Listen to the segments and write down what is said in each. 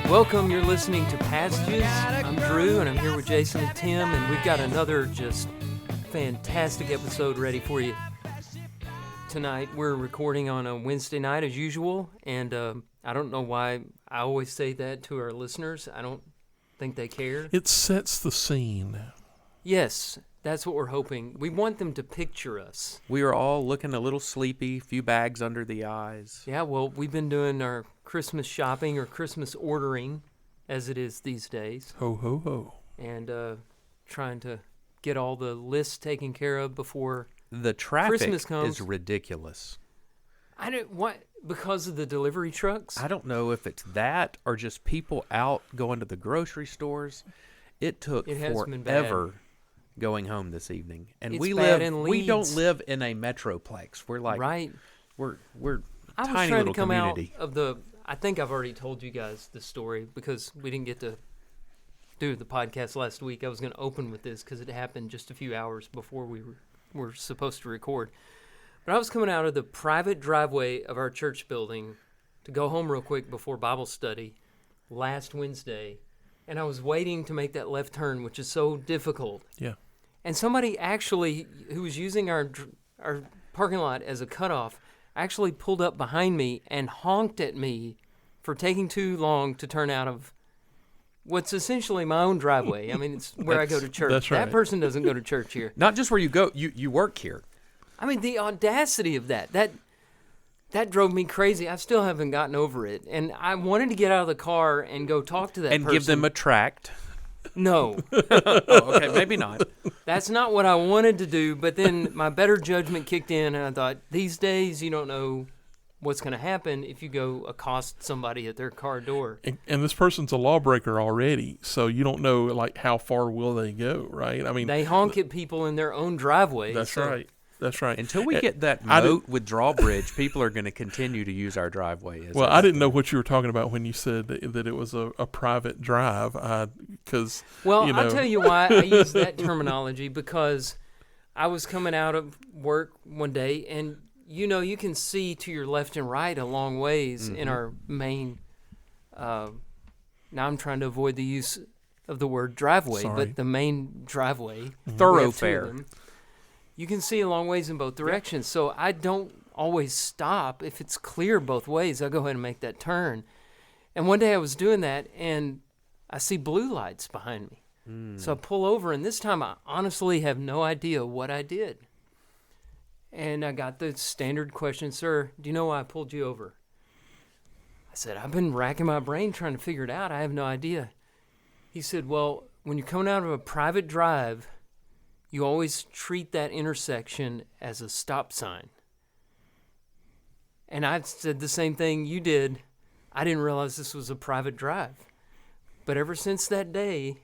Welcome, you're listening to Passages. I'm Drew, and I'm here with Jason and Tim, and we've got another just fantastic episode ready for you tonight. We're recording on a Wednesday night as usual, and I don't know why I always say that to our listeners. I don't think they care. It sets the scene. Yes, that's what we're hoping. We want them to picture us. We are all looking a little sleepy, few bags under the eyes. Yeah, well, we've been doing our Christmas shopping or Christmas ordering, as it is these days. Ho, ho, ho. And trying to get all the lists taken care of before the traffic Christmas comes. is ridiculous. I don't what because of the delivery trucks. I don't know if it's that or just people out going to the grocery stores. It took forever going home this evening, and we don't live in a metroplex. We're like we're I tiny was trying little to come community. out of the. I think I've already told you guys this story because we didn't get to do the podcast last week. I was going to open with this because it happened just a few hours before we were supposed to record. But I was coming out of the private driveway of our church building to go home real quick before Bible study last Wednesday, and I was waiting to make that left turn, which is so difficult. Yeah. And somebody actually, who was using our parking lot as a cutoff, actually pulled up behind me and honked at me for taking too long to turn out of what's essentially my own driveway. I mean, it's where I go to church. That's right. That person doesn't go to church here. Not just where you go, you work here. I mean, the audacity of that drove me crazy. I still haven't gotten over it. And I wanted to get out of the car and go talk to that person. And give them a tract. No. Oh, okay, maybe not. That's not what I wanted to do, but then my better judgment kicked in, and I thought, these days you don't know what's going to happen if you go accost somebody at their car door. And this person's a lawbreaker already, so you don't know, like, how far will they go, right? I mean, they honk at people in their own driveway. That's right. That's right. Until we get that moat with drawbridge, people are going to continue to use our driveway. Well, I didn't know what you were talking about when you said that it was a private drive. Because I'll tell you why I use that terminology, because I was coming out of work one day, and you can see to your left and right a long ways in our main. Now I'm trying to avoid the use of the word driveway, but the main driveway, thoroughfare. You can see a long ways in both directions, so I don't always stop. If it's clear both ways, I'll go ahead and make that turn. And one day I was doing that, and I see blue lights behind me. So I pull over, and this time I honestly have no idea what I did. And I got the standard question, "Sir, do you know why I pulled you over?" I said, "I've been racking my brain trying to figure it out. I have no idea." He said, "Well, when you're coming out of a private drive, you always treat that intersection as a stop sign." And I said the same thing you did. I didn't realize this was a private drive. But ever since that day,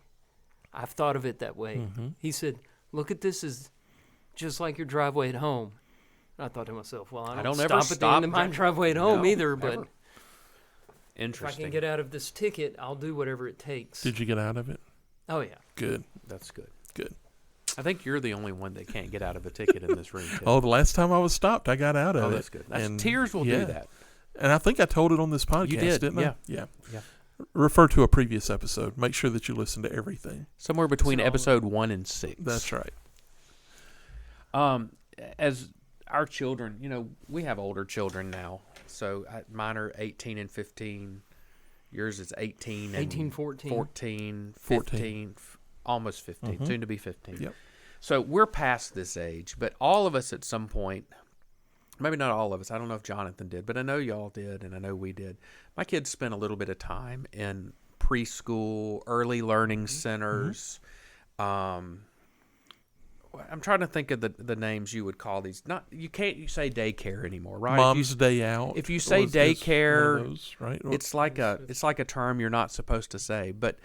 I've thought of it that way. Mm-hmm. He said, "Look at this as just like your driveway at home." And I thought to myself, well, I don't stop at the end of my driveway at home either, but if I can get out of this ticket, I'll do whatever it takes. Did you get out of it? Oh, yeah. Good. That's good. Good. I think you're the only one that can't get out of a ticket in this room. Oh, the last time I was stopped, I got out of it. Oh, that's good. Tears will do that. And I think I told it on this podcast, you did, didn't I? Yeah. Refer to a previous episode. Make sure that you listen to everything. Somewhere between episode 1 and 6. That's right. As our children, we have older children now. So mine are 18 and 15. Yours is 18 and 14. 14, 15, almost 15, soon to be 15. Yep. So we're past this age, but all of us at some point, maybe not all of us, I don't know if Jonathan did, but I know y'all did, and I know we did. My kids spent a little bit of time in preschool, early learning centers. I'm trying to think of the names you would call these. You can't say daycare anymore, right? Mom's Day Out. If you say daycare, those, right? it's like a term you're not supposed to say. But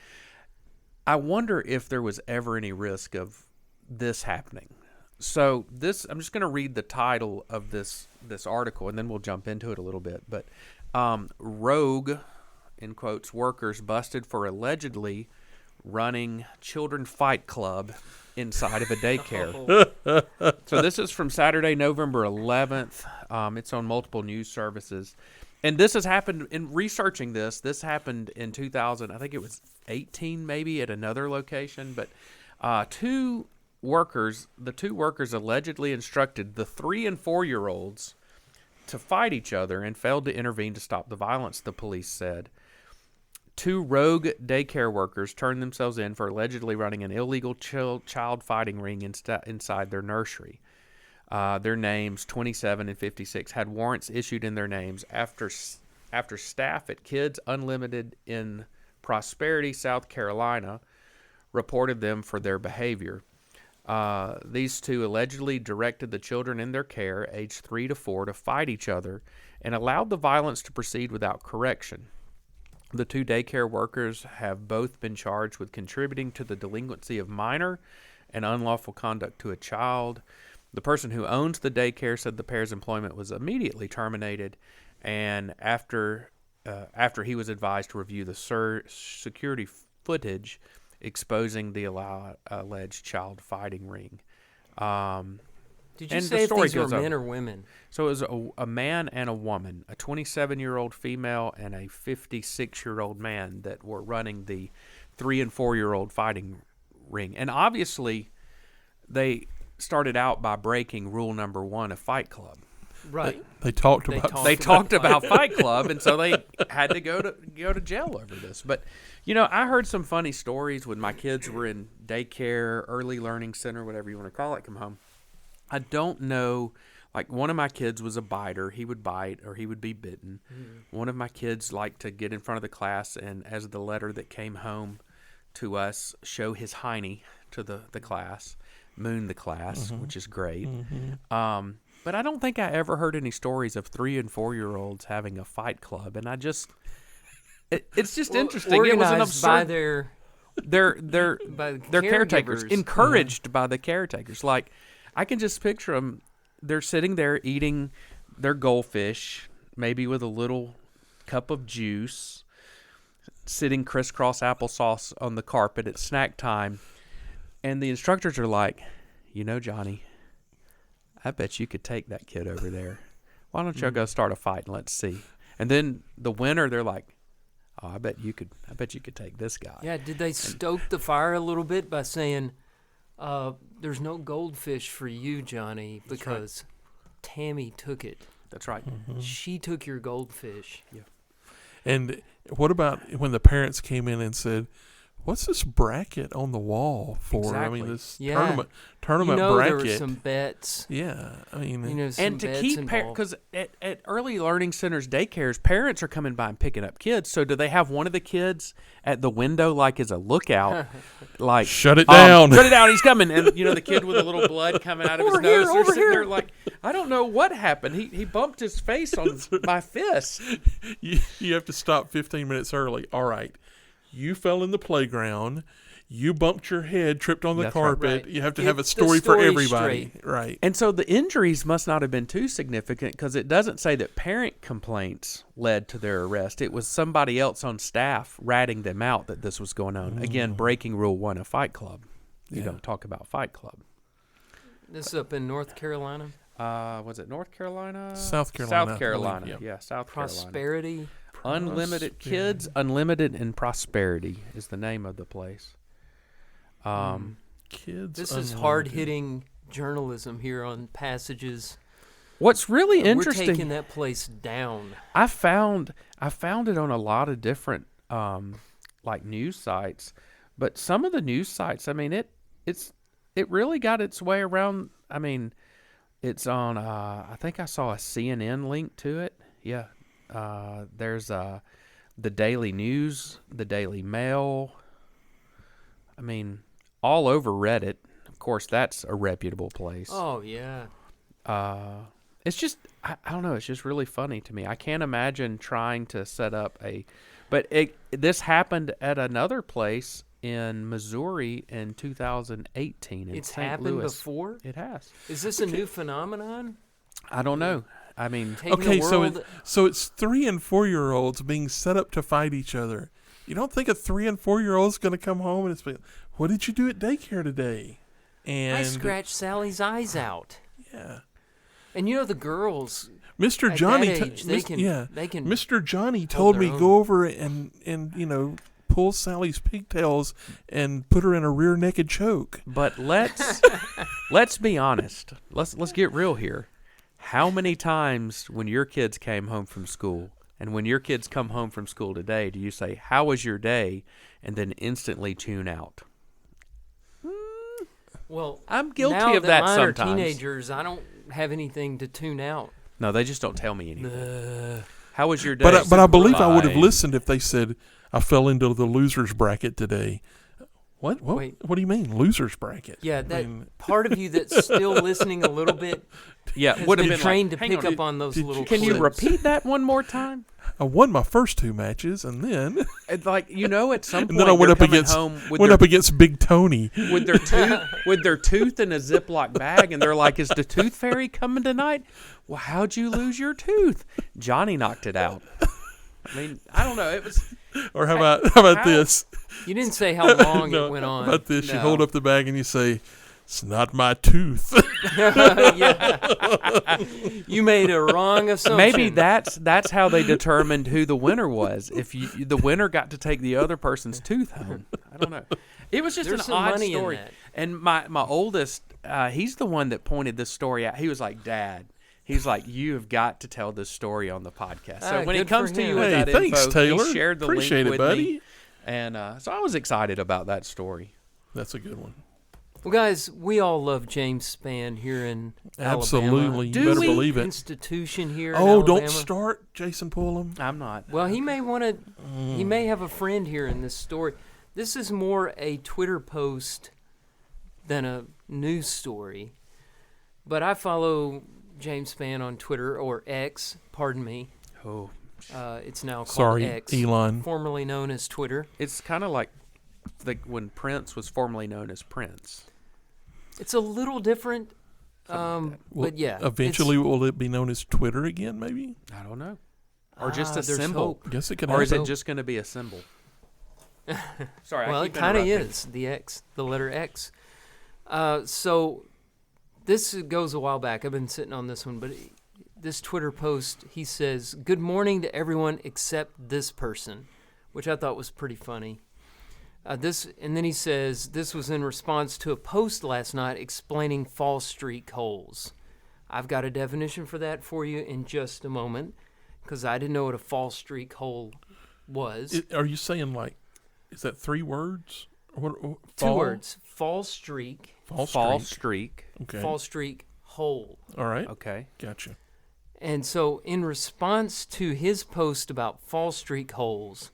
I wonder if there was ever any risk of this happening. So I'm just going to read the title of this article, and then we'll jump into it a little bit. But rogue, in quotes, workers busted for allegedly running children fight club inside of a daycare. So this is from Saturday, November 11th. It's on multiple news services. And this has happened in researching this. This happened in 2000. I think it was 18, maybe at another location. But the two workers allegedly instructed the 3 and 4-year-olds to fight each other and failed to intervene to stop the violence. The police said 2 rogue daycare workers turned themselves in for allegedly running an illegal child fighting ring inside their nursery. Their names, 27 and 56, had warrants issued in their names after staff at Kids Unlimited in Prosperity, South Carolina, reported them for their behavior. These 2 allegedly directed the children in their care, aged 3 to 4, to fight each other and allowed the violence to proceed without correction. The 2 daycare workers have both been charged with contributing to the delinquency of minor and unlawful conduct to a child. The person who owns the daycare said the pair's employment was immediately terminated, and after he was advised to review the security footage exposing the alleged child fighting ring. Did you say if these were men or women? So it was a man and a woman, a 27-year-old female and a 56-year-old man that were running the 3 and 4-year-old fighting ring. And obviously, they started out by breaking rule number 1 of Fight Club. Right. They talked about Fight Club, and so they had to go to jail over this. But I heard some funny stories when my kids were in daycare, early learning center, whatever you want to call it, come home. I don't know. Like, one of my kids was a biter. He would bite or he would be bitten. Mm-hmm. One of my kids liked to get in front of the class and, as the letter that came home to us, show his hiney to the class, moon the class, mm-hmm. which is great. Mm-hmm. But I don't think I ever heard any stories of 3 and 4-year-olds having a fight club. And it's just interesting. It was an absurd by their caretakers, encouraged by the caretakers. Like, I can just picture them. They're sitting there eating their goldfish, maybe with a little cup of juice, sitting crisscross applesauce on the carpet at snack time. And the instructors are like, Johnny, I bet you could take that kid over there. Why don't you go start a fight and let's see? And then the winner, they're like, oh, I bet you could take this guy. Yeah, did they stoke the fire a little bit by saying, there's no goldfish for you, Johnny, because Tammy took it. That's right. Mm-hmm. She took your goldfish. Yeah. And what about when the parents came in and said, what's this bracket on the wall for? Exactly. I mean, this bracket. tournament There were some bets. Yeah. I mean, and to keep because at early learning centers, daycares, parents are coming by and picking up kids. So do they have one of the kids at the window like as a lookout? Like, shut it down. Shut it down. He's coming. And, the kid with a little blood coming out of his nose. They're sitting there like, I don't know what happened. He bumped his face on my fist. You have to stop 15 minutes early. All right. You fell in the playground. You bumped your head, tripped on the carpet. Right. You have to have a story for everybody. Straight. Right. And so the injuries must not have been too significant because it doesn't say that parent complaints led to their arrest. It was somebody else on staff ratting them out that this was going on. Again, breaking Rule 1 of Fight Club. You don't talk about Fight Club. This is up in North Carolina? Was it North Carolina? South Carolina. South Carolina. Yeah, South Prosperity. Carolina. Unlimited Kids Unlimited in Prosperity is the name of the place. Kids. This is hard-hitting journalism here on Passages. What's really interesting, we're taking that place down. I found it on a lot of different like news sites, but some of the news sites, I mean, it really got its way around. I mean, it's on. I think I saw a CNN link to it. Yeah. There's the Daily News, the Daily Mail. I mean, all over Reddit. Of course, that's a reputable place. Oh, yeah. It's just, I don't know, it's just really funny to me. I can't imagine trying to set up but this happened at another place in Missouri in 2018 in It's St. happened Louis. Before? It has. Is this a new phenomenon? I don't know. I mean, okay, so it's 3 and 4-year-olds being set up to fight each other. You don't think a 3 and 4-year-old's going to come home and it's like, what did you do at daycare today? And I scratched Sally's eyes out. Yeah. And the girls, Mr. At Johnny, that age, they can Mr. Johnny hold told their me own. go over and pull Sally's pigtails and put her in a rear naked choke. But let's be honest. Let's get real here. How many times when your kids came home from school and when your kids come home from school today do you say, "How was your day?" and then instantly tune out? Well, I'm guilty now of that mine sometimes. are teenagers, I don't have anything to tune out. No, they just don't tell me anything. How was your day? But I believe I would have Bye. listened if they said I fell into the losers bracket today. What? Wait. What do you mean losers bracket? Yeah, that part of you that's still listening a little bit Yeah, has would have been been trained like, to "Hang pick on, up on those little Can you clips. repeat that one more time? I won my first 2 matches, and then At some point and then I went they're up coming against home with went their, up against Big Tony. with their tooth in a Ziploc bag, and they're like, "Is the tooth fairy coming tonight?" Well, how'd you lose your tooth? Johnny knocked it out. I mean, I don't know. It was. Or how about this? You didn't say how long No, it went how on. about this? You No. hold up the bag and you say, "It's not my tooth." Yeah. You made a wrong assumption. Maybe that's how they determined who the winner was. If the winner got to take the other person's tooth home. I don't know. It was just There's an some odd money in story. that. And my oldest, he's the one that pointed this story out. He was like, "Dad." He's like, "You have got to tell this story on the podcast." So when good it comes for to him. you with Hey, that thanks, info, Taylor. he shared the Appreciate link it, with buddy. me. And so I was excited about that story. That's a good one. Well, guys, we all love James Spann here in Absolutely, Alabama. you Do better we? believe it. Institution here in Oh, Alabama. don't start, Jason Pullum. I'm not. Well, he may want to. He may have a friend here in this story. This is more a Twitter post than a news story. But I follow James Spann on Twitter, or X, pardon me. Oh, It's now called Sorry, X, Elon. formerly known as Twitter. it's kind of like when Prince was formerly known as Prince. It's a little different, Well, but yeah. Eventually, will it be known as Twitter again? Maybe. I don't know. Or just a there's symbol. hope. Guess it could. Or is it happen. just going to be a symbol? Sorry, Well, I it keep kind of interrupting. is, the X, the letter X. So this goes a while back. I've been sitting on this one, but this Twitter post, he says, "Good morning to everyone except this person," which I thought was pretty funny. And then he says, this was in response to a post last night explaining Fallstreak holes. I've got a definition for that for you in just a moment, because I didn't know what a Fallstreak hole was. Are you saying like? Is that 3 words? What? 2 words: Fallstreak, Fall streak. Okay. Fallstreak hole. All right. Okay. Gotcha. And so, in response to his post about Fallstreak holes,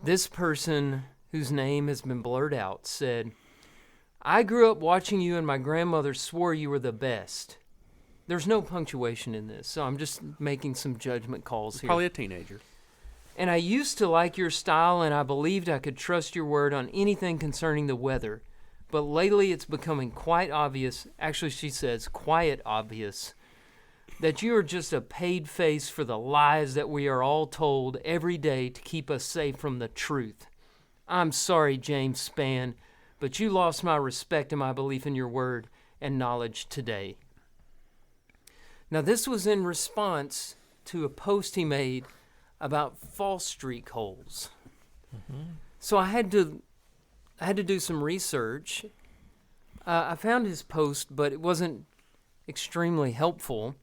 this person, whose name has been blurred out, said, "I grew up watching you and my grandmother swore you were the best." There's no punctuation in this, so I'm just making some judgment calls here. Probably a teenager. "And I used to like your style, and I believed I could trust your word on anything concerning the weather. But lately it's becoming quite obvious," actually she says quiet obvious, "that you are just a paid face for the lies that we are all told every day to keep us safe from the truth. I'm sorry, James Spann, but you lost my respect and my belief in your word and knowledge today." Now, this was in response to a post he made about Fallstreak holes. So I had to do some research. I found his post, but it wasn't extremely helpful.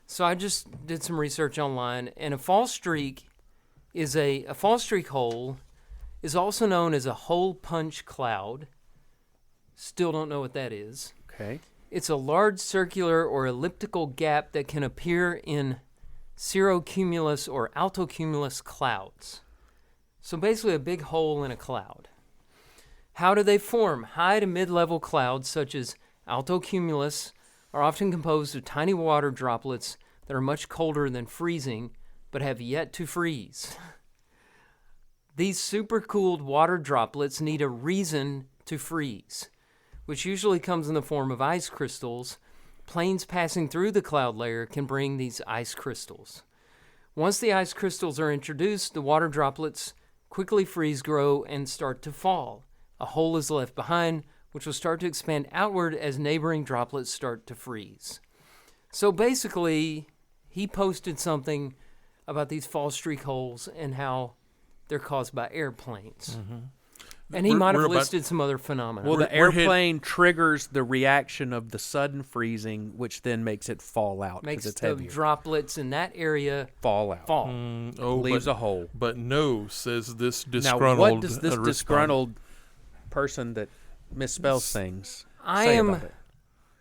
So I just did some research online, and a Fallstreak hole is also known as a hole punch cloud. Still don't know what that is. Okay. It's a large circular or elliptical gap that can appear in cirrocumulus or altocumulus clouds. So basically a big hole in a cloud. How do they form? High to mid-level clouds such as altocumulus are often composed of tiny water droplets that are much colder than freezing but have yet to freeze. These supercooled water droplets need a reason to freeze, which usually comes in the form of ice crystals. Planes passing through the cloud layer can bring these ice crystals. Once the ice crystals are introduced, the water droplets quickly freeze, grow, and start to fall. A hole is left behind, which will start to expand outward as neighboring droplets start to freeze. So basically, he posted something about these Fallstreak holes and how they're caused by airplanes. Mm-hmm. And he might have listed some other phenomena. Well, the airplane triggers the reaction of the sudden freezing, which then makes it fall out. Makes it's the heavier. Droplets in that area fall out. Leaves a hole. But no, says this disgruntled. Now, what does this disgruntled person that misspells things say about it?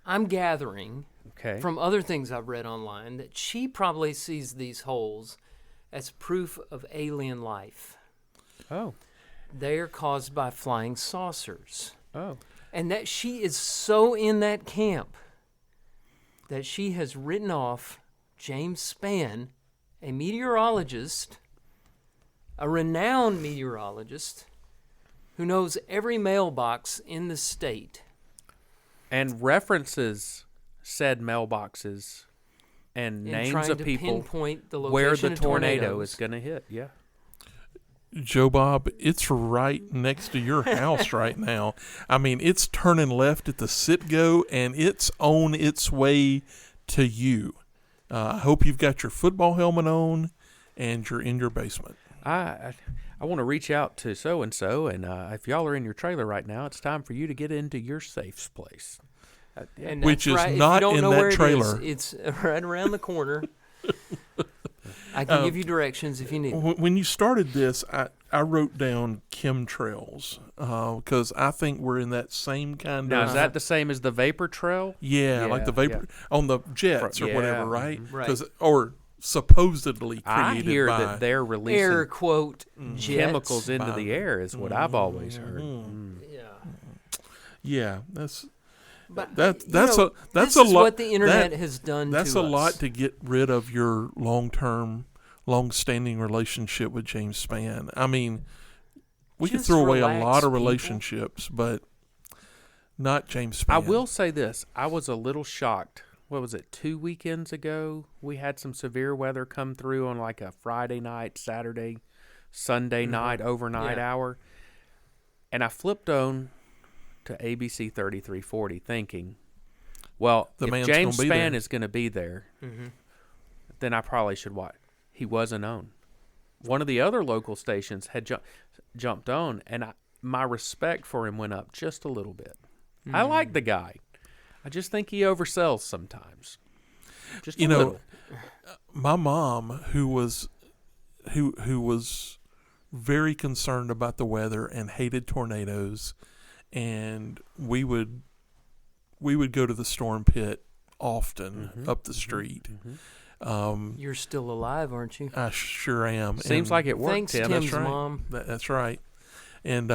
I'm gathering Okay. from other things I've read online that she probably sees these holes as proof of alien life. Oh. They are caused by flying saucers. Oh. And that she is so in that camp that she has written off James Spann, a meteorologist, a renowned meteorologist, who knows every mailbox in the state. And references said mailboxes and names of people pinpoint the location where the of tornado tornadoes. is going to hit. Yeah. Joe Bob, it's right next to your house right now. I mean, it's turning left at the sit-go, and it's on its way to you. I hope you've got your football helmet on, and you're in your basement. I want to reach out to so-and-so, and if y'all are in your trailer right now, it's time for you to get into your safe place. And Which is right. not if you don't in know that where trailer. It's right around the corner. I can give you directions if you need. When you started this, I wrote down chemtrails because I think we're in that same kind Now, of... is that the same as the vapor trail? Yeah, like the vapor on the jets or whatever, right? Right. 'Cause, or supposedly I created hear by... that they're releasing Air quote jets. chemicals into the air is what I've always heard. Yeah. Yeah, that's... But That's this a is lot. what the internet has done. That's to a us. lot to get rid of your long-standing relationship with James Spann. I mean, we could Just throw away a relax, lot of people. relationships, but not James Spann. I will say this. I was a little shocked. What was it, 2 weekends ago? We had some severe weather come through on like a Friday night, Saturday, Sunday night, overnight hour. And I flipped on to ABC 3340 thinking, well, if James Spann is going to be there, then I probably should watch. He wasn't on. One of the other local stations had jumped on, and my respect for him went up just a little bit. I like the guy. I just think he oversells sometimes. Just a little. My mom, who was very concerned about the weather and hated tornadoes, and we would go to the storm pit often up the street. You're still alive, aren't you? I sure am. Seems like it worked. Thanks, Tim. Tim's That's right. mom. That's right. And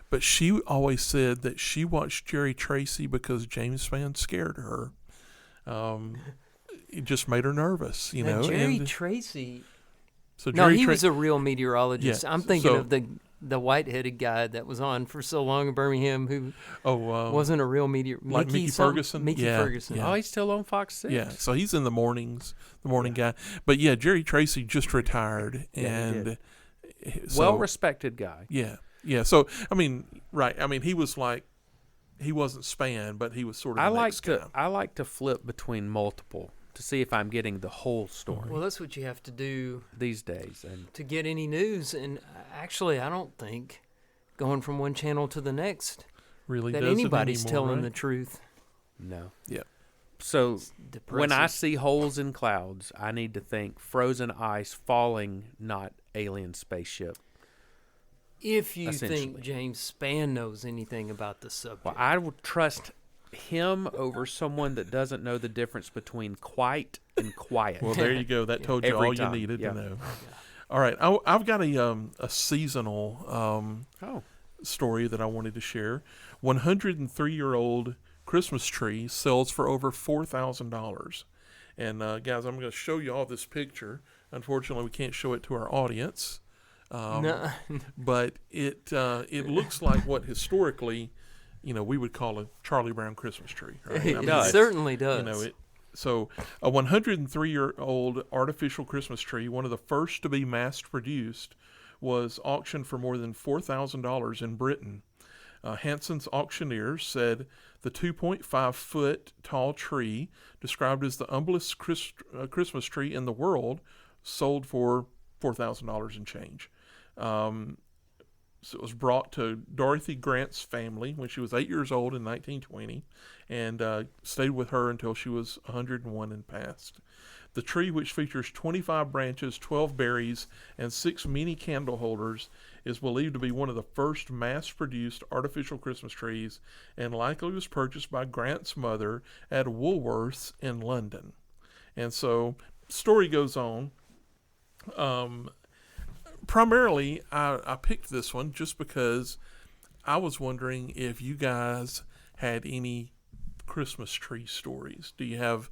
but she always said that she watched Jerry Tracy because James Spann scared her. It just made her nervous, you know. Jerry Tracy. So No, Jerry he was a real meteorologist. Yeah, I'm thinking so- of the white-headed guy that was on for so long in Birmingham who wasn't a real meteorologist. like Mickey Ferguson? Mickey Yeah, Ferguson. yeah. Oh, he's still on Fox 6. Yeah, so he's in the mornings, the morning guy. But yeah, Jerry Tracy just retired, and so, Well-respected guy. Yeah. So I mean, right? I mean, he was like, he wasn't Spann, but he was sort of. I like to flip between multiple to see if I'm getting the whole story Well, that's what you have to do these days. And to get any news. And actually, I don't think going from one channel to the next really that does it anybody's anymore, telling right? the truth. no. Yeah. So when I Depressing. see holes in clouds, I need to think frozen ice falling, not alien spaceship. If you Essentially. think James Spann knows anything about the subject. Well, I would trust him over someone that doesn't know the difference between quite and quiet. Well, there you go. That told you Every all time. you needed Yeah. to know. All right, I've got a seasonal story that I wanted to share. 103-year-old Christmas tree sells for over $4,000. And guys, I'm going to show you all this picture. Unfortunately, we can't show it to our audience. No. But it looks like what historically, we would call a Charlie Brown Christmas tree. Right? It I mean, does. Certainly does. So a 103-year-old artificial Christmas tree, one of the first to be mass-produced, was auctioned for more than $4,000 in Britain. Hanson's auctioneer said the 2.5-foot tall tree, described as the humblest Christmas tree in the world, sold for $4,000 and change. So it was brought to Dorothy Grant's family when she was 8 years old in 1920, and stayed with her until she was 101 and passed. The tree, which features 25 branches, 12 berries, and 6 mini candle holders, is believed to be one of the first mass-produced artificial Christmas trees, and likely was purchased by Grant's mother at Woolworths in London. And so, story goes on. Primarily, I picked this one just because I was wondering if you guys had any Christmas tree stories. Do you have,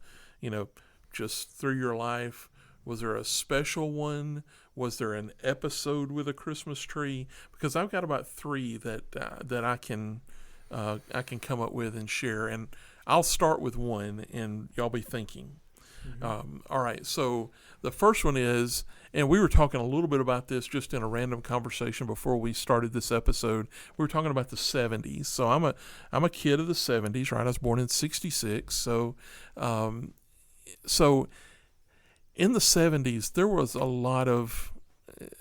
just through your life, was there a special one? Was there an episode with a Christmas tree? Because I've got about 3 that I can come up with and share, and I'll start with one, and y'all be thinking. Mm-hmm. All right, so the first one is, and we were talking a little bit about this just in a random conversation before we started this episode. We were talking about the 70s. So I'm a kid of the 70s, right? I was born in 66. So in the 70s, there was a lot of,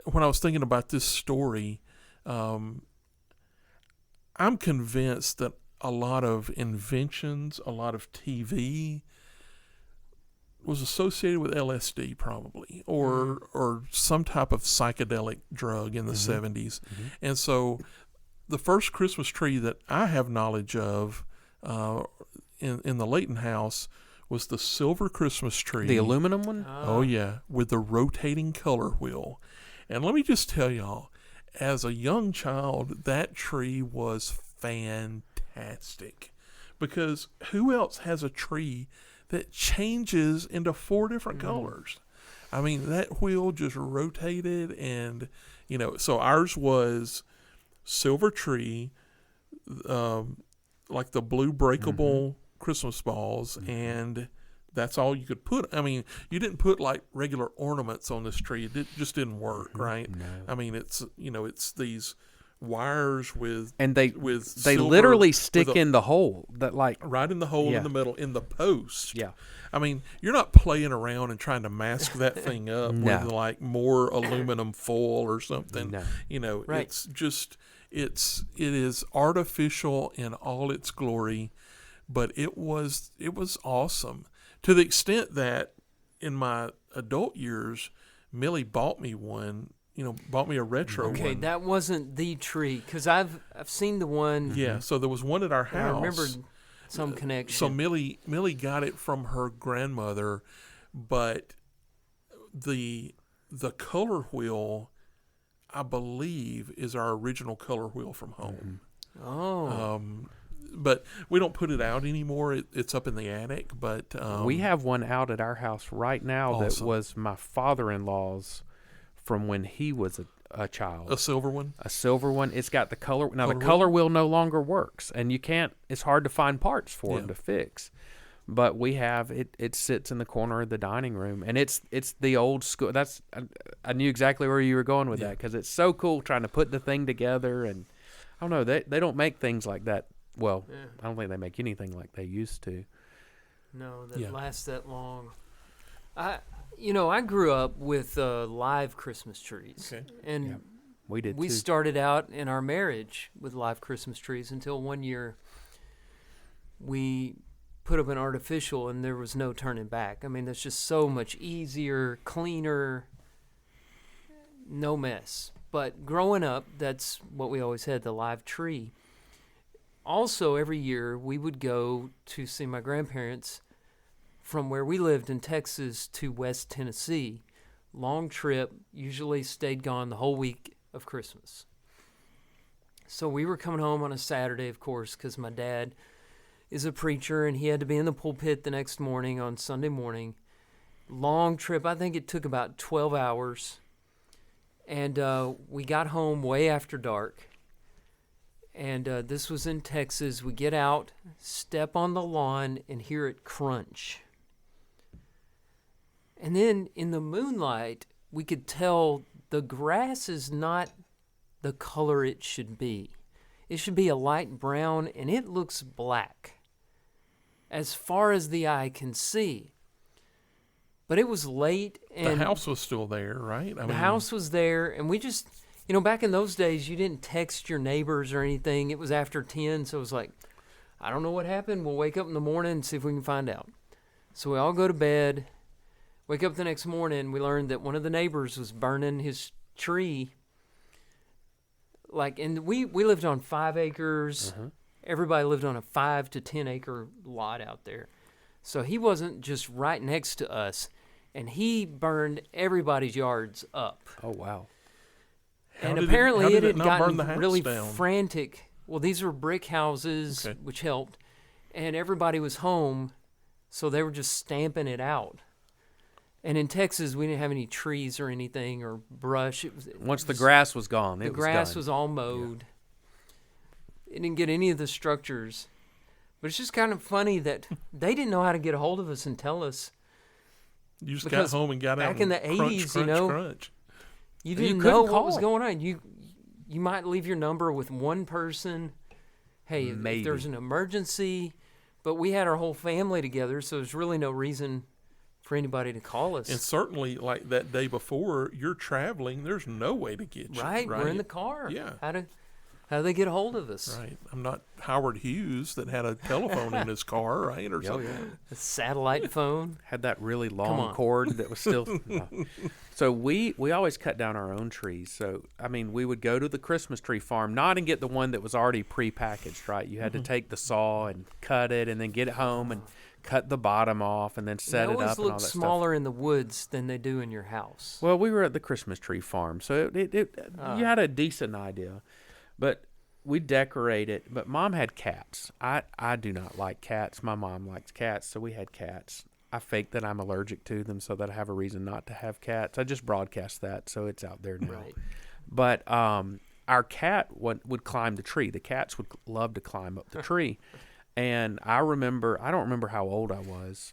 when I was thinking about this story, I'm convinced that a lot of inventions, a lot of TV was associated with LSD probably, or some type of psychedelic drug in the 70s. Mm-hmm. And so the first Christmas tree that I have knowledge of in the Layton house was the silver Christmas tree. The aluminum one? Oh, yeah, with the rotating color wheel. And let me just tell y'all, as a young child, that tree was fantastic. Because who else has a tree that changes into 4 different colors? I mean, that wheel just rotated, and, so ours was silver tree, like the blue breakable Christmas balls, and that's all you could put. I mean, you didn't put like regular ornaments on this tree. It just didn't work, right? No. I mean, it's these wires with silver, literally stick in the hole, that like right in the hole in the middle in the post. Yeah. I mean, you're not playing around and trying to mask that thing up with like more aluminum foil or something. No. Right. It's just it is artificial in all its glory, but it was awesome to the extent that in my adult years, Millie bought me one. Bought me a retro one. Okay, that wasn't the tree, because I've seen the one. Yeah, so there was one at our house. I remembered some connection. So Millie got it from her grandmother, but the color wheel, I believe, is our original color wheel from home. Oh. But we don't put it out anymore. It's up in the attic. But we have one out at our house right now that was my father-in-law's from when he was a child. A silver one? A silver one. It's got the color. Now, the color wheel no longer works, and it's hard to find parts for them to fix. But we have it. It sits in the corner of the dining room, and it's the old school. I knew exactly where you were going with that, because it's so cool trying to put the thing together. And I don't know, they don't make things like that. Well, I don't think they make anything like they used to. No, that lasts that long. I grew up with live Christmas trees. Okay. And we did we too. started out in our marriage with live Christmas trees until one year we put up an artificial, and there was no turning back. I mean, that's just so much easier, cleaner, no mess. But growing up, that's what we always had, the live tree. Also, every year we would go to see my grandparents from where we lived in Texas to West Tennessee. Long trip, usually stayed gone the whole week of Christmas. So we were coming home on a Saturday, of course, because my dad is a preacher and he had to be in the pulpit the next morning on Sunday morning. Long trip. I think it took about 12 hours. And we got home way after dark. And this was in Texas. We get out, step on the lawn, and hear it crunch. And then in the moonlight, we could tell the grass is not the color it should be. it should be a light brown, and it looks black as far as the eye can see. But it was late, and the house was still there, right? the house was there, and we just, back in those days, you didn't text your neighbors or anything. It was after 10, so it was like, I don't know what happened. We'll wake up in the morning and see if we can find out. So we all go to bed. Wake up the next morning, we learned that one of the neighbors was burning his tree. And we lived on 5 acres. Everybody lived on a 5 to 10 acre lot out there. So he wasn't just right next to us, and he burned everybody's yards up. Oh, wow. And apparently it had gotten really down? frantic. Well, these were brick houses, which helped, and everybody was home, so they were just stamping it out. And in Texas, we didn't have any trees or anything or brush. Once the grass was gone, the grass was all mowed. Yeah. It didn't get any of the structures. But it's just kind of funny that they didn't know how to get a hold of us and tell us. You just got home and got out. Back in the 80s, crunch. You didn't know what was going on. You might leave your number with one person. Hey, if there's an emergency. But we had our whole family together, so there's really no reason for anybody to call us. And certainly, like that day before, you're traveling. There's no way to get you. Right, we're in the car. Yeah. How do they get a hold of us? Right. I'm not Howard Hughes that had a telephone in his car, right, or something. Yeah. A satellite phone. Had that really long cord that was still. So we always cut down our own trees. So we would go to the Christmas tree farm, not and get the one that was already prepackaged. Right, you had to take the saw and cut it, and then get it home and cut the bottom off and then set it up and all that stuff. They always look smaller in the woods than they do in your house. Well, we were at the Christmas tree farm, so you had a decent idea. But we decorate it. But Mom had cats. I do not like cats. My mom likes cats, so we had cats. I fake that I'm allergic to them so that I have a reason not to have cats. I just broadcast that, so it's out there now. Right. But our cat would climb the tree. The cats would love to climb up the tree. And I don't remember how old I was.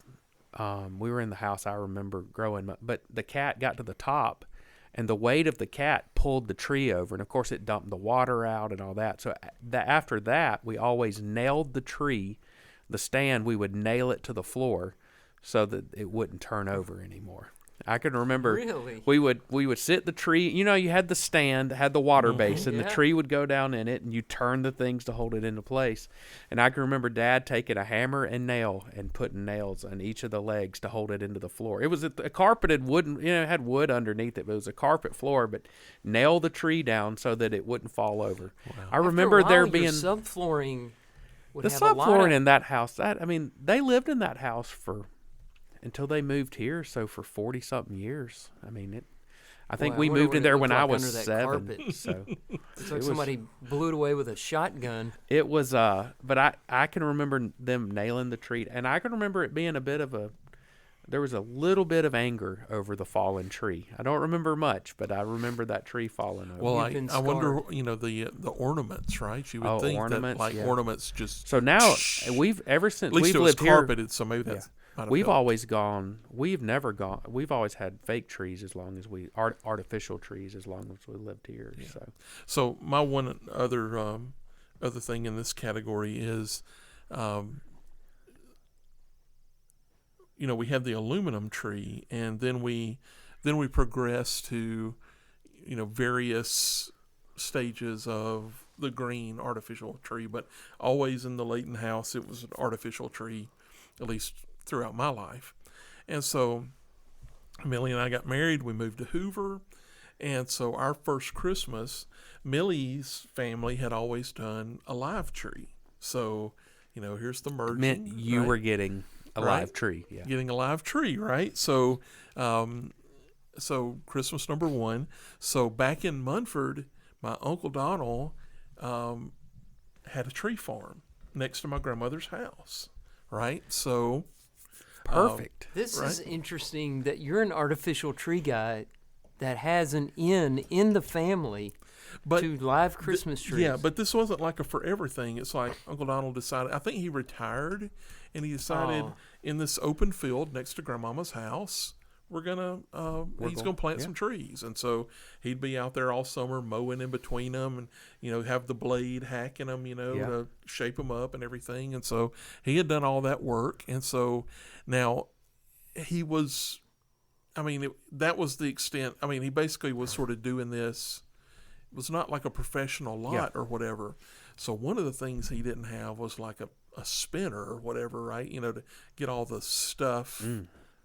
We were in the house, I remember growing up. But the cat got to the top, and the weight of the cat pulled the tree over. And, of course, it dumped the water out and all that. So after that, we always nailed the tree, the stand, we would nail it to the floor so that it wouldn't turn over anymore. I can remember we would sit the tree. You had the stand, had the water basin. The tree would go down in it, and you turn the things to hold it into place. And I can remember Dad taking a hammer and nail and putting nails on each of the legs to hold it into the floor. It was a carpeted wooden, it had wood underneath it, but it was a carpet floor. But nail the tree down so that it wouldn't fall over. Wow. I remember there being subflooring. The subflooring in that house. They lived in that house until they moved here, so for 40-something years. I think we moved in there when I was 7. So it's like somebody blew it away with a shotgun. It was, but I can remember them nailing the tree, and I can remember it being there was a little bit of anger over the fallen tree. I don't remember much, but I remember that tree falling over. Well, I wonder, the ornaments, right? You would think ornaments, that ornaments just. So now ever since we've lived here, carpeted, so maybe that's. We've always had fake trees as long as artificial trees as long as we lived here. Yeah. So my one other thing in this category is, we have the aluminum tree, and then we progress to, various stages of the green artificial tree, but always in the Layton house it was an artificial tree, at least throughout my life. And so Millie and I got married. We moved to Hoover. And so our first Christmas, Millie's family had always done a live tree. So, here's the merging. Meant you were getting a live tree. Yeah. Getting a live tree, right? So, Christmas number 1. So back in Munford, my Uncle Donald had a tree farm next to my grandmother's house, right? So... Perfect. This is interesting that you're an artificial tree guy that has an in the family to live Christmas trees. Yeah, but this wasn't like a forever thing. It's like Uncle Donald decided, I think he retired, and he decided in this open field next to Grandmama's house, he's gonna plant some trees, and so he'd be out there all summer mowing in between them, and have the blade hacking them, to shape them up and everything. And so he had done all that work, and so now he was. That was the extent. He basically was sort of doing this. It was not like a professional lot or whatever. So one of the things he didn't have was like a spinner or whatever, right? To get all the stuff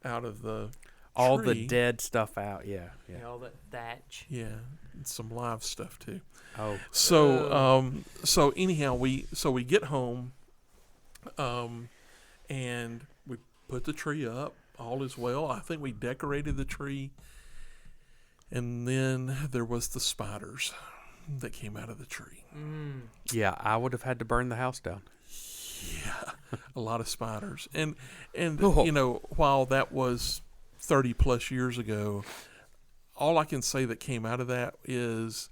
out of the all tree. the dead stuff out. Yeah. all that thatch. Yeah, and some live stuff too. Oh. So anyhow, we get home, and we put the tree up. All is well. I think we decorated the tree, and then there was the spiders that came out of the tree. Yeah, I would have had to burn the house down. Yeah, a lot of spiders. And while that was 30 plus years ago, all I can say that came out of that is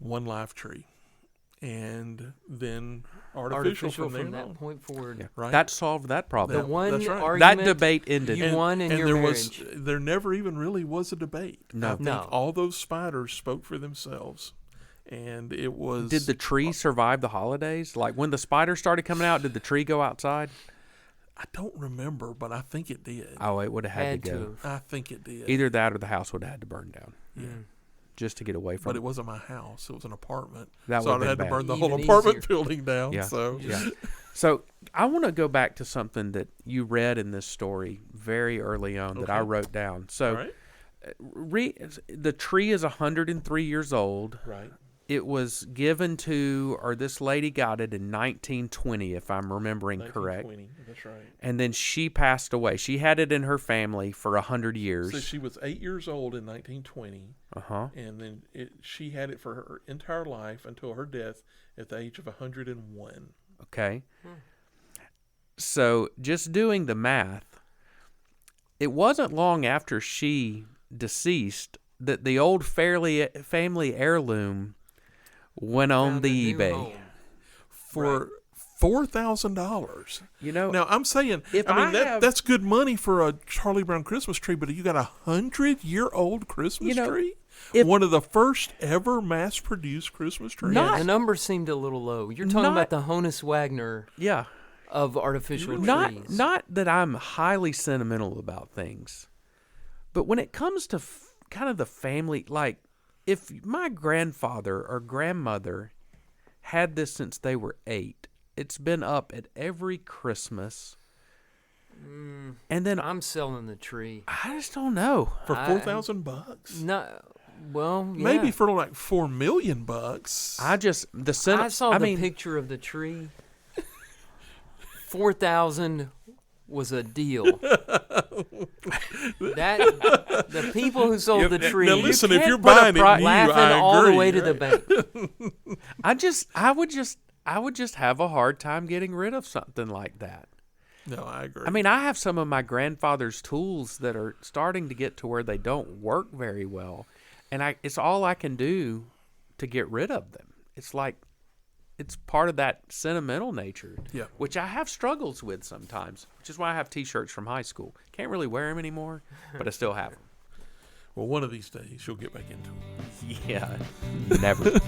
one live tree, and then artificial from that on. point forward. Yeah. Right? That solved that problem. The one that's right. argument That debate ended. you won in and your there marriage. there never even really was a debate. No. I think all those spiders spoke for themselves, and it was. Did the tree survive the holidays? Like when the spiders started coming out, did the tree go outside? I don't remember, but I think it did. Oh, it would have had Had to go. to. I think it did. Either that or the house would have had to burn down. Yeah. Just to get away from But it wasn't my house. It was an apartment. That so I would've had been to bad. burn the Even whole apartment easier. building down. Yeah. So Yeah. So I want to go back to something that you read in this story very early on that I Okay. wrote down. So All right. the tree is 103 years old. Right. It was given to, or this lady got it in 1920, if I'm remembering correct. 1920. That's right. And then she passed away. She had it in her family for 100 years. So she was 8 years old in 1920, and then she had it for her entire life until her death at the age of 101. Okay. So just doing the math, it wasn't long after she deceased that the old family heirloom went on Found the a new eBay. home. For $4,000. Now I'm saying, if I have- that's good money for a Charlie Brown Christmas tree, but you got a 100-year-old Christmas tree? One of the first ever mass-produced Christmas trees? Yeah, the numbers seemed a little low. You're talking about the Honus Wagner Yeah. of artificial trees. Not that I'm highly sentimental about things, but when it comes to kind of the family, like if my grandfather or grandmother had this since they were 8, it's been up at every Christmas. And then I'm selling the tree. I just don't know. For $4,000? No, well, yeah. Maybe for like $4 million. I saw the picture of the tree. 4,000 was a deal. The people who sold the tree. Now listen, you if can't you're put a buying it new, laughing I all the agree, way to the right? bank. I would just have a hard time getting rid of something like that. No, I agree. I mean, I have some of my grandfather's tools that are starting to get to where they don't work very well, and it's all I can do to get rid of them. It's like it's part of that sentimental nature, which I have struggles with sometimes, which is why I have T-shirts from high school. Can't really wear them anymore, but I still have them. Well, one of these days you'll get back into them. Yeah, never.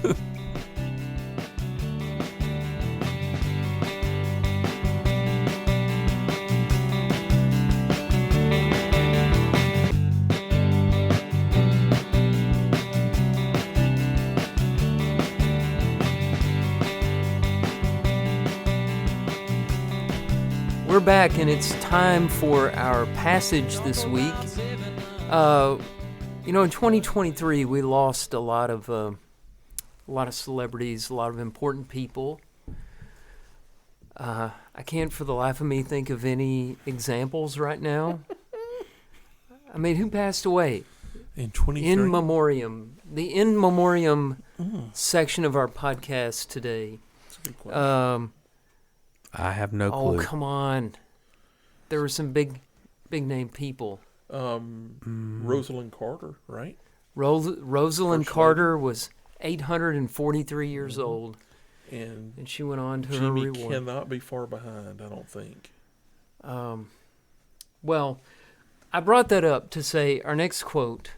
We're back, and it's time for our passage this week. In 2023, we lost a lot of celebrities, a lot of important people. I can't, for the life of me, think of any examples right now. I mean, who passed away? In 23? In memoriam. The in memoriam section of our podcast today. That's a good question. I have no clue. Oh, come on. There were some big name people. Rosalind Carter, right? Rosalind Carter was 843 years old. And she went on to her Jimmy reward. cannot be far behind, I don't think. Well, I brought that up to say our next quote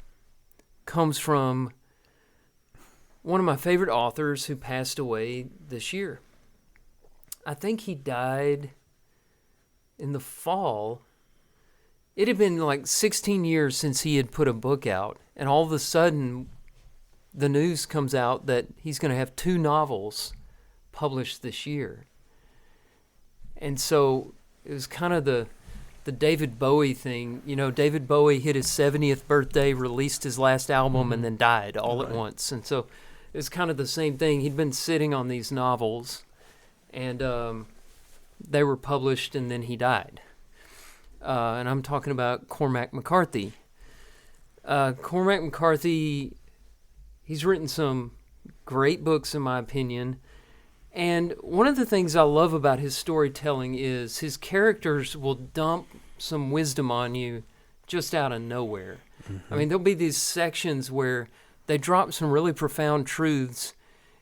comes from one of my favorite authors who passed away this year. I think he died in the fall. It had been like 16 years since he had put a book out, and all of a sudden the news comes out that he's going to have 2 novels published this year. And so it was kind of the David Bowie thing. You know, David Bowie hit his 70th birthday, released his last album, and then died all at once. And so it was kind of the same thing. He'd been sitting on these novels, and they were published, and then he died. And I'm talking about Cormac McCarthy. Cormac McCarthy, he's written some great books, in my opinion. And one of the things I love about his storytelling is his characters will dump some wisdom on you just out of nowhere. I mean, there'll be these sections where they drop some really profound truths,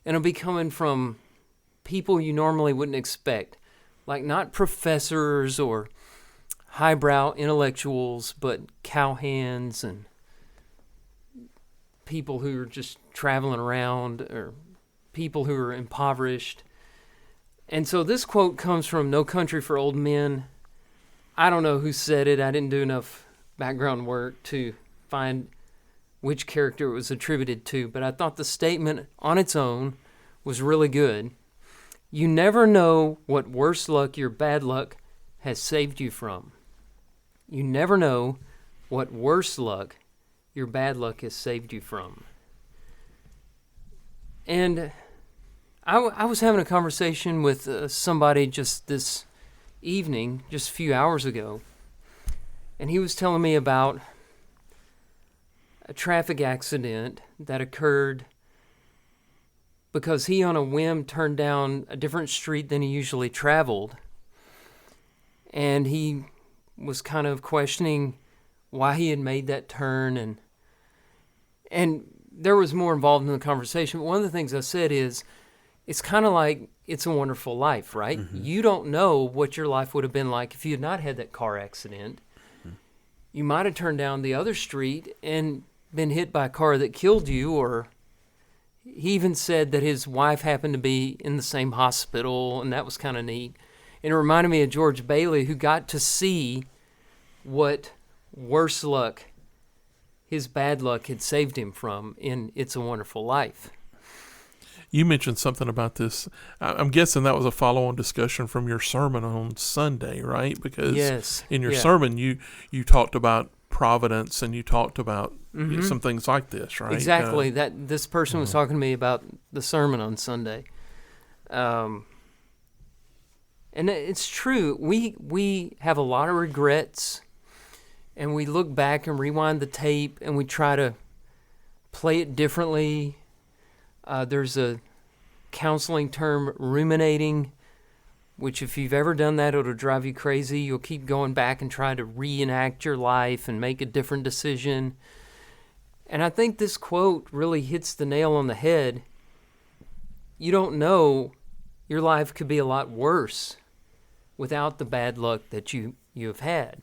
and it'll be coming from people you normally wouldn't expect. Like not professors or highbrow intellectuals, but cowhands and people who are just traveling around, or people who are impoverished. And so this quote comes from No Country for Old Men. I don't know who said it. I didn't do enough background work to find which character it was attributed to, but I thought the statement on its own was really good. You never know what worse luck your bad luck has saved you from. You never know what worse luck your bad luck has saved you from. And I was having a conversation with somebody just this evening, just a few hours ago, and he was telling me about a traffic accident that occurred because he on a whim turned down a different street than he usually traveled. And he was kind of questioning why he had made that turn, and there was more involved in the conversation. But one of the things I said is, it's kind of like It's a Wonderful Life, right? Mm-hmm. You don't know what your life would have been like if you had not had that car accident. Mm-hmm. You might have turned down the other street and been hit by a car that killed you, or he even said that his wife happened to be in the same hospital, and that was kind of neat. And it reminded me of George Bailey, who got to see what worse luck his bad luck had saved him from in It's a Wonderful Life. You mentioned something about this. I'm guessing that was a follow-on discussion from your sermon on Sunday, right? Because in your sermon, you talked about providence, and you talked about some things like this, right? Exactly. That this person was talking to me about the sermon on Sunday. And it's true. We have a lot of regrets, and we look back and rewind the tape, and we try to play it differently. There's a counseling term, ruminating, which if you've ever done that, it'll drive you crazy. You'll keep going back and try to reenact your life and make a different decision. And I think this quote really hits the nail on the head. You don't know, your life could be a lot worse without the bad luck that you have had.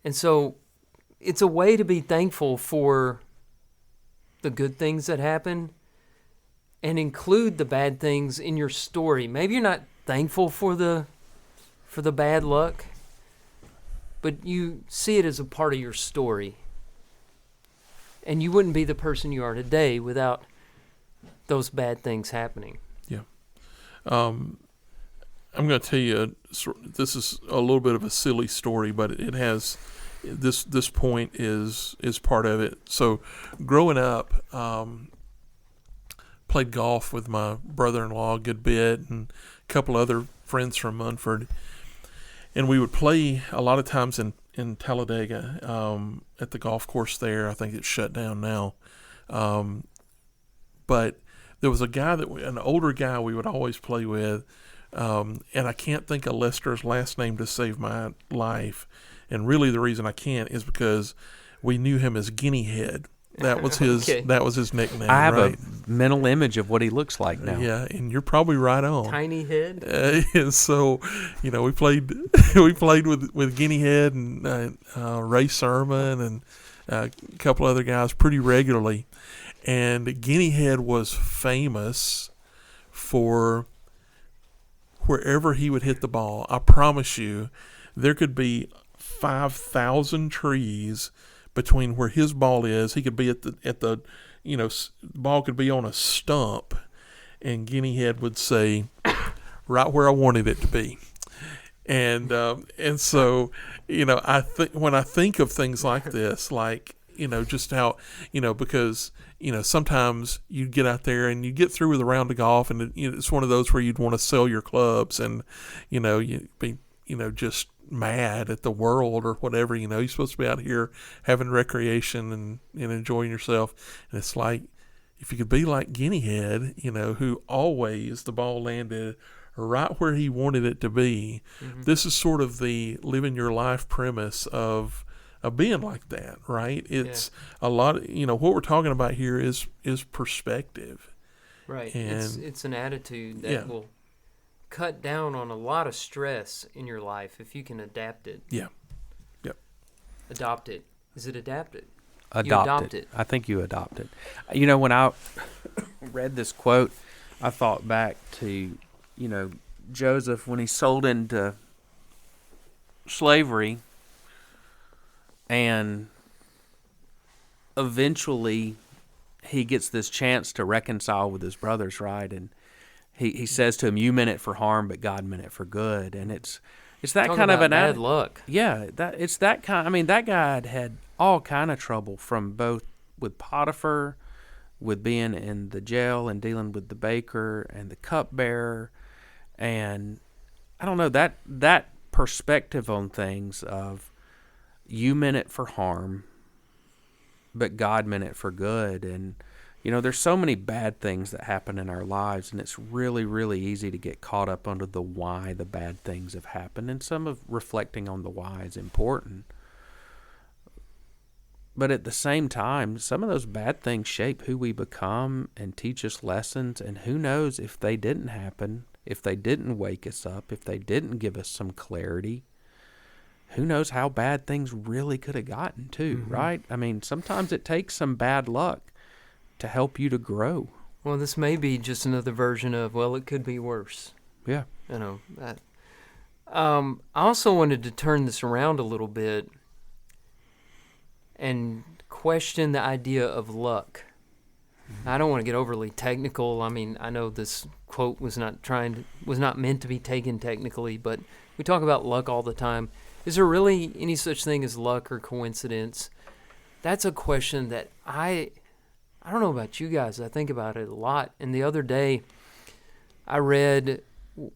And so it's a way to be thankful for the good things that happen and include the bad things in your story. Maybe you're not thankful for the bad luck, but you see it as a part of your story. And you wouldn't be the person you are today without those bad things happening. Yeah. I'm going to tell you, this is a little bit of a silly story, but it has... This point is part of it. So, growing up, played golf with my brother-in-law a good bit, and a couple other friends from Munford, and we would play a lot of times in Talladega at the golf course there. I think it's shut down now, but there was a guy an older guy we would always play with, and I can't think of Lester's last name to save my life. And really, the reason I can't is because we knew him as Guinea Head. That was his. Okay. That was his nickname. I have right? a mental image of what he looks like now. Yeah, and you're probably right on. Tiny head. And so, we played with Guinea Head and Ray Sermon and a couple other guys pretty regularly. And Guinea Head was famous for wherever he would hit the ball. I promise you, there could be 5,000 trees between where his ball is. He could be at the ball could be on a stump, and Guinea Head would say, right where I wanted it to be. And so, when I think of things like this, like, just how, because, sometimes you get out there and you get through with a round of golf, and it's one of those where you'd want to sell your clubs, and, you'd be, just mad at the world or whatever. You're supposed to be out here having recreation and enjoying yourself. And it's like, if you could be like Guinea Head, who always the ball landed right where he wanted it to be. Mm-hmm. This is sort of the living your life premise of being like that, right? It's a lot of, what we're talking about here is perspective. Right. And it's an attitude that will cut down on a lot of stress in your life if you can adapt it. Yeah. Yep. Adopt it. Is it adapted? Adopt it. I think you adopt it. When I read this quote, I thought back to, Joseph when he sold into slavery, and eventually he gets this chance to reconcile with his brothers, right? And he says to him, "You meant it for harm, but God meant it for good." And it's that Talk kind of about an bad luck. Yeah, it's that kind. I mean, that guy had all kind of trouble, from both with Potiphar, with being in the jail and dealing with the baker and the cupbearer, and I don't know, that perspective on things of you meant it for harm, but God meant it for good. And there's so many bad things that happen in our lives, and it's really, really easy to get caught up under the why the bad things have happened, and some of reflecting on the why is important. But at the same time, some of those bad things shape who we become and teach us lessons, and who knows, if they didn't happen, if they didn't wake us up, if they didn't give us some clarity, who knows how bad things really could have gotten too, mm-hmm. right? I mean, sometimes it takes some bad luck to help you to grow. Well, this may be just another version of, well, it could be worse. Yeah. I also wanted to turn this around a little bit and question the idea of luck. Mm-hmm. I don't want to get overly technical. I mean, I know this quote was not meant to be taken technically, but we talk about luck all the time. Is there really any such thing as luck or coincidence? That's a question that I don't know about you guys. I think about it a lot. And the other day, I read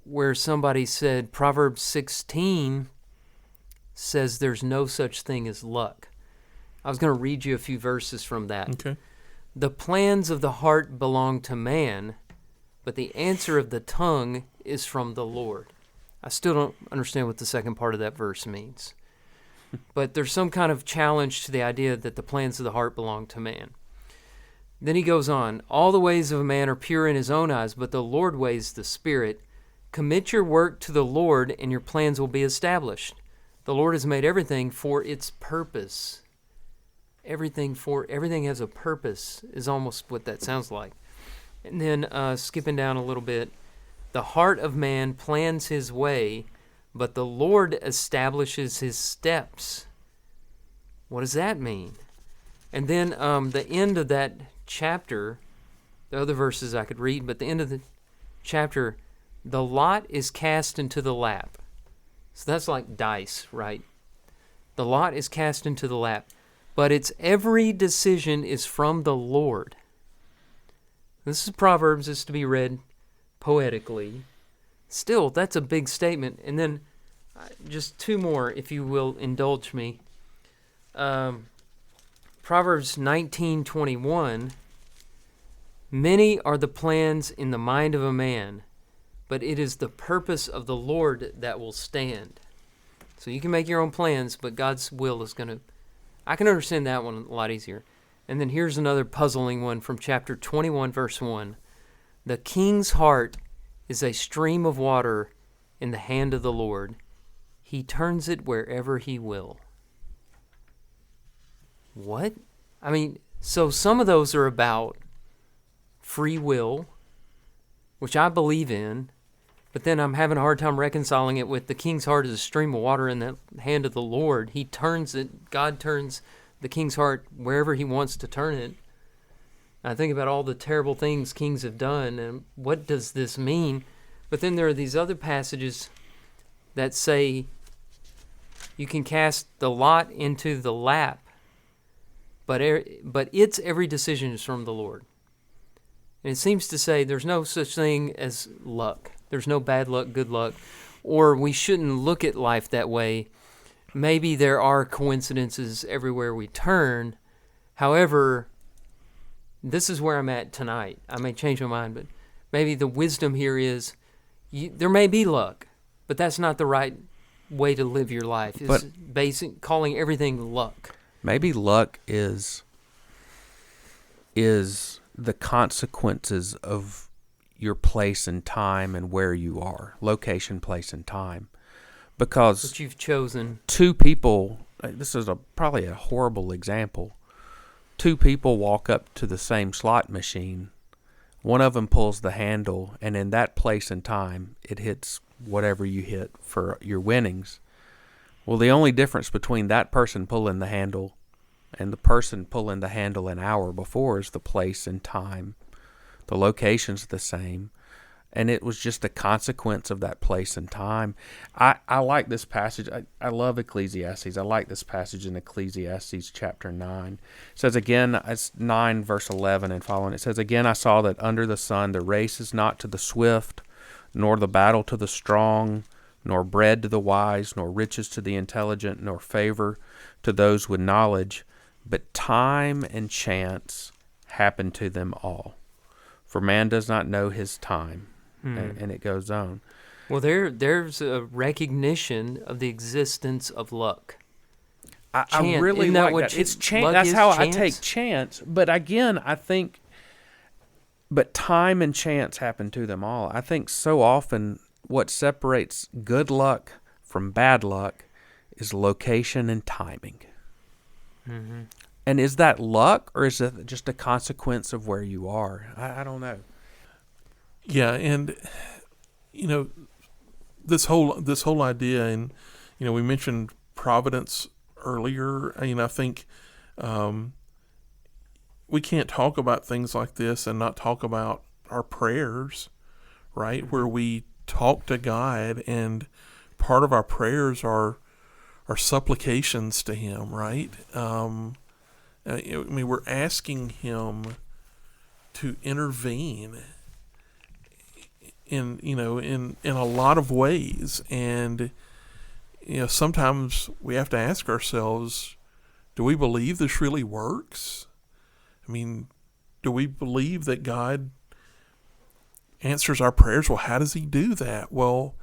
where somebody said Proverbs 16 says there's no such thing as luck. I was going to read you a few verses from that. Okay. The plans of the heart belong to man, but the answer of the tongue is from the Lord. I still don't understand what the second part of that verse means. But there's some kind of challenge to the idea that the plans of the heart belong to man. Then he goes on, all the ways of a man are pure in his own eyes, but the Lord weighs the spirit. Commit your work to the Lord, and your plans will be established. The Lord has made everything for its purpose. Everything has a purpose is almost what that sounds like. And then skipping down a little bit, the heart of man plans his way, but the Lord establishes his steps. What does that mean? And then the end of that chapter, the other verses I could read, but the end of the chapter, the lot is cast into the lap. So that's like dice, right? The lot is cast into the lap, but its every decision is from the Lord. This is Proverbs, is to be read poetically. Still, that's a big statement. And then just two more, if you will indulge me. Proverbs 19:21. Many are the plans in the mind of a man, but it is the purpose of the Lord that will stand. So you can make your own plans, but God's will is going to... I can understand that one a lot easier. And then here's another puzzling one from chapter 21, verse 1. The king's heart is a stream of water in the hand of the Lord. He turns it wherever he will. What? I mean, so some of those are about free will, which I believe in, but then I'm having a hard time reconciling it with the king's heart is a stream of water in the hand of the Lord. He turns it, God turns the king's heart wherever he wants to turn it. I think about all the terrible things kings have done, and what does this mean? But then there are these other passages that say you can cast the lot into the lap, but its every decision is from the Lord. And it seems to say there's no such thing as luck. There's no bad luck, good luck, or we shouldn't look at life that way. Maybe there are coincidences everywhere we turn. However, this is where I'm at tonight. I may change my mind, but maybe the wisdom here is there may be luck, but that's not the right way to live your life. Is calling everything luck. Maybe luck is the consequences of your place and time and where you are, location, place, and time. Because what you've chosen. Two people, this is probably a horrible example. Two people walk up to the same slot machine. One of them pulls the handle, and in that place and time, it hits whatever you hit for your winnings. Well, the only difference between that person pulling the handle and the person pulling the handle an hour before is the place and time. The location's the same, and it was just a consequence of that place and time. I like this passage. I love Ecclesiastes. I like this passage in Ecclesiastes chapter 9. It says again, it's 9 verse 11 and following. It says, again, I saw that under the sun the race is not to the swift, nor the battle to the strong, nor bread to the wise, nor riches to the intelligent, nor favor to those with knowledge, but time and chance happen to them all. For man does not know his time. And it goes on. Well, there's a recognition of the existence of luck. I really like that. It's chance. That's how I take chance. But again, I think, but time and chance happen to them all. I think so often what separates good luck from bad luck is location and timing. Mm-hmm. And is that luck, or is it just a consequence of where you are? I don't know. Yeah, and this whole idea, and we mentioned providence earlier. I think we can't talk about things like this and not talk about our prayers, right? Where we talk to God, and part of our prayers are supplications to Him, right? We're asking Him to intervene in a lot of ways, and sometimes we have to ask ourselves, do we believe this really works? I mean, do we believe that God answers our prayers? Well, how does He do that? Well,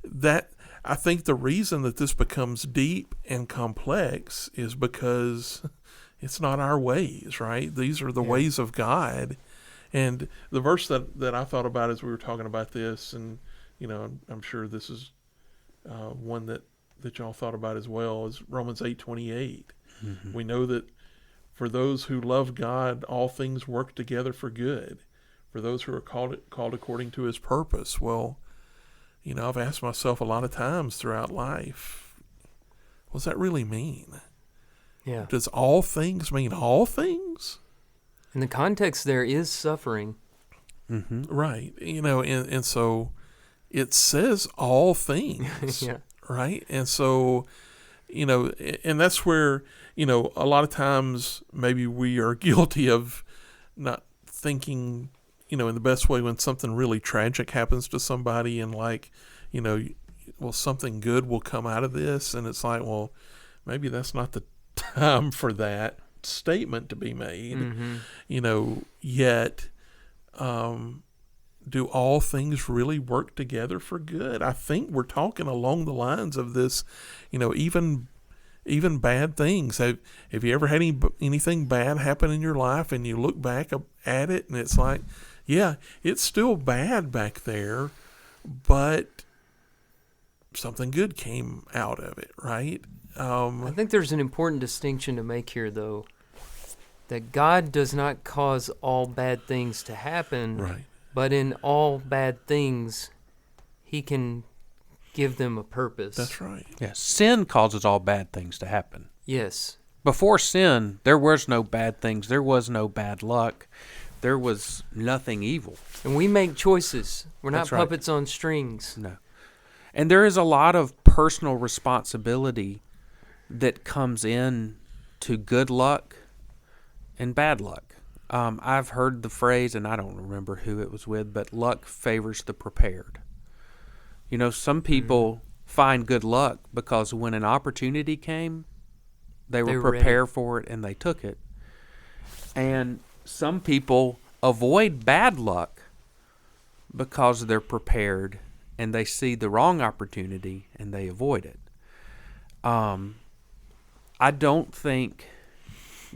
that I think the reason that this becomes deep and complex is because it's not our ways, right? These are the ways of God. And the verse that I thought about as we were talking about this, and I'm sure this is one that y'all thought about as well, is Romans 8:28. Mm-hmm. We know that for those who love God, all things work together for good, for those who are called according to His purpose. Well, I've asked myself a lot of times throughout life, what does that really mean? Yeah. Does all things mean all things? In the context, there is suffering. Mm-hmm. Right. And so it says all things, yeah. Right? And so, and that's where, a lot of times maybe we are guilty of not thinking, in the best way when something really tragic happens to somebody, and well, something good will come out of this. And it's like, well, maybe that's not the time for that statement to be made. Mm-hmm. Yet do all things really work together for good? I think we're talking along the lines of this, even even bad things. Have you ever had anything bad happen in your life and you look back at it and it's like, yeah, it's still bad back there, but something good came out of it, right? I think there's an important distinction to make here, though, that God does not cause all bad things to happen, Right. but in all bad things, He can give them a purpose. That's right. Yeah, sin causes all bad things to happen. Yes. Before sin, there was no bad things. There was no bad luck. There was nothing evil. And we make choices. We're not That's right. puppets on strings. No. And there is a lot of personal responsibility that comes in to good luck and bad luck. I've heard the phrase, and I don't remember who it was with, but luck favors the prepared. You know, some people find good luck because when an opportunity came, they were prepared for it and they took it. And some people avoid bad luck because they're prepared and they see the wrong opportunity and they avoid it. I don't think